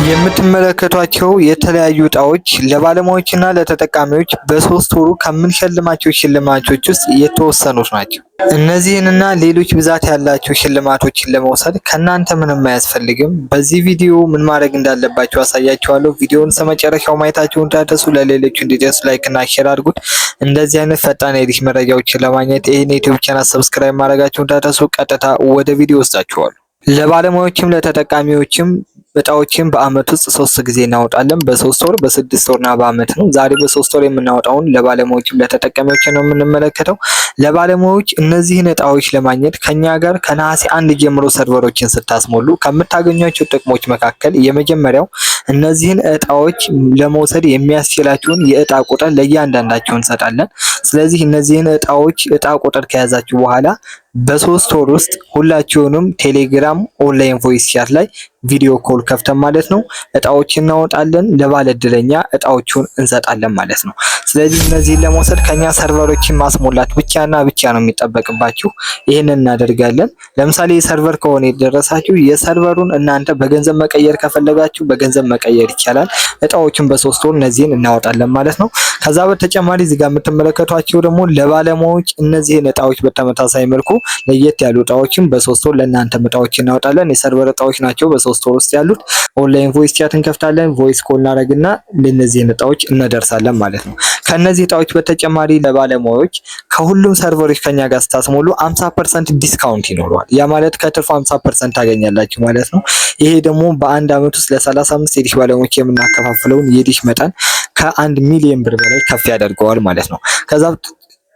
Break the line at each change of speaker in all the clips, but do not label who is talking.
የምትመለከቷቸው የተለያዩ እጣዎች ለባለሙያዎችና ለተጠቃሚዎች በሶስት ወሩ ከምንሸልማቸው ሽልማቶች ውስጥ የተወሰኑት ናቸው። እነዚህንና ሌሎች ብዛት ያላቸው ሽልማቶችን ለመውሰድ ከእናንተ ምንም አያስፈልግም። በዚህ ቪዲዮ ምን ማድረግ እንዳለባቸው አሳያችኋለሁ። ቪዲዮውን እስከመጨረሻው ማየታችሁን እንዳትረሱ። ለሌሎች እንዲደርሱ ላይክ እና ሼር አድርጉት። እንደዚህ አይነት ፈጣን የዲሽ መረጃዎችን ለማግኘት ይህን ዩቲዩብ ቻናል ሰብስክራይብ ማድረጋችሁን እንዳትረሱ። ቀጥታ ወደ ቪዲዮ ወስዳችኋለሁ። ለባለሙያዎችም ለተጠቃሚዎችም እጣዎችን በአመት ውስጥ 3 ጊዜ እናወጣለን። በ3 ወር፣ በ6 ወርና በአመት ነው። ዛሬ በ3 ወር የምናወጣውን ለባለሙያዎችም ለተጠቃሚዎች ነው የምንመለከተው። ለባለሙያዎች እነዚህን እጣዎች ለማግኘት ከኛ ጋር ከነሐሴ 1 ጀምሮ ሰርቨሮችን ስታስሞሉ ከምታገኟቸው ጥቅሞች መካከል የመጀመሪያው እነዚህን እጣዎች ለመውሰድ የሚያስችላችሁን የእጣ ቁጥር ለእያንዳንዳቸው እንሰጣለን። ስለዚህ እነዚህን እጣዎች እጣ ቁጥር ከያዛችሁ በኋላ በ3 ወር ውስጥ ሁላችሁንም ቴሌግራም ኦንላይን ቮይስ ቻት ላይ ቪዲዮ ኮል ከፍተን ማለት ነው እጣዎችን እናወጣለን። ለባለ እድለኛ እጣዎቹን እንሰጣለን ማለት ነው። ስለዚህ እነዚህን ለመውሰድ ከኛ ሰርቨሮችን ማስሞላት ብቻና ብቻ ነው የሚጠበቅባችሁ። ይህንን እናደርጋለን። ለምሳሌ የሰርቨር ከሆነ የደረሳችሁ የሰርቨሩን እናንተ በገንዘብ መቀየር ከፈለጋችሁ በገንዘብ መቀየር ይቻላል። እጣዎችን በ3 ወር እነዚህን እናወጣለን ማለት ነው። ከዛ በተጨማሪ እዚህ ጋር የምትመለከቷቸው ደግሞ ለባለሙያዎች እነዚህን እጣዎች በተመሳሳይ መልኩ ለየት ያሉ እጣዎችን በ3 ወር ለእናንተ እጣዎችን እናወጣለን። የሰርቨር እጣዎች ናቸው በ3 ወር ውስጥ ያሉት። ኦንላይን ቮይስ ቻት እንከፍታለን። ቮይስ ኮል እናደርግና ለነዚህ እጣዎች እንደርሳለን ማለት ነው። ከነዚህ እጣዎች በተጨማሪ ለባለሙያዎች ከሁሉም ሰርቨሮች ከኛ ጋር ስታስሞሉ 50% ዲስካውንት ይኖረዋል። ያ ማለት ከትርፉ 50% ታገኛላችሁ ማለት ነው። ይሄ ደግሞ በአንድ አመት ውስጥ ለ35 የዲሽ ባለሙያዎች የምናከፋፍለውን የዲሽ መጠን ከ1 ሚሊዮን ብር በላይ ከፍ ያደርገዋል ማለት ነው። ከዛ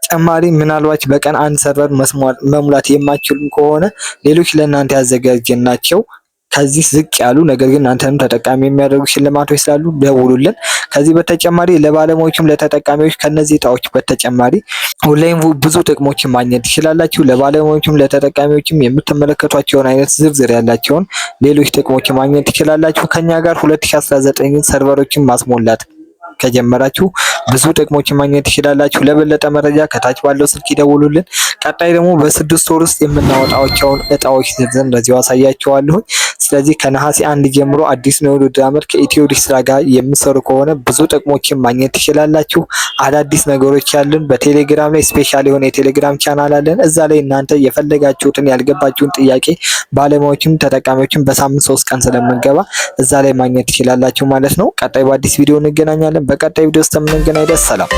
ተጨማሪ ምናልባት በቀን አንድ ሰርቨር መሙላት የማይችሉ ከሆነ ሌሎች ለእናንተ ያዘጋጀናቸው ከዚህ ዝቅ ያሉ ነገር ግን እናንተንም ተጠቃሚ የሚያደርጉ ሽልማቶች ስላሉ ደውሉልን። ከዚህ በተጨማሪ ለባለሙያዎችም ለተጠቃሚዎች ከነዚህ እጣዎች በተጨማሪ ኦንላይን ብዙ ጥቅሞችን ማግኘት ትችላላችሁ። ለባለሙያዎችም ለተጠቃሚዎችም የምትመለከቷቸውን አይነት ዝርዝር ያላቸውን ሌሎች ጥቅሞችን ማግኘት ትችላላችሁ። ከኛ ጋር 2019 ሰርቨሮችን ማስሞላት ከጀመራችሁ ብዙ ጥቅሞችን ማግኘት ትችላላችሁ። ለበለጠ መረጃ ከታች ባለው ስልክ ይደውሉልን። ቀጣይ ደግሞ በ6 ወር ውስጥ የምናወጣቸውን እጣዎች ዝርዝር እንደዚሁ አሳያችኋለሁ። ስለዚህ ከነሐሴ 1 ጀምሮ አዲስ ነው የውድድር ዓመት ከኢትዮ ዲሽ ስራ ጋር የምትሰሩ ከሆነ ብዙ ጥቅሞችን ማግኘት ትችላላችሁ። አዳዲስ ነገሮች ያሉን በቴሌግራም ላይ ስፔሻል የሆነ የቴሌግራም ቻናል አለን። እዛ ላይ እናንተ የፈለጋችሁትን ያልገባችሁን ጥያቄ ባለሙያዎችም ተጠቃሚዎችም በሳምንት 3 ቀን ስለምንገባ እዛ ላይ ማግኘት ትችላላችሁ ማለት ነው። ቀጣይ በአዲስ ቪዲዮ እንገናኛለን። በቀጣይ ቪዲዮ እስከምንገናኝ ደስ ሰላም።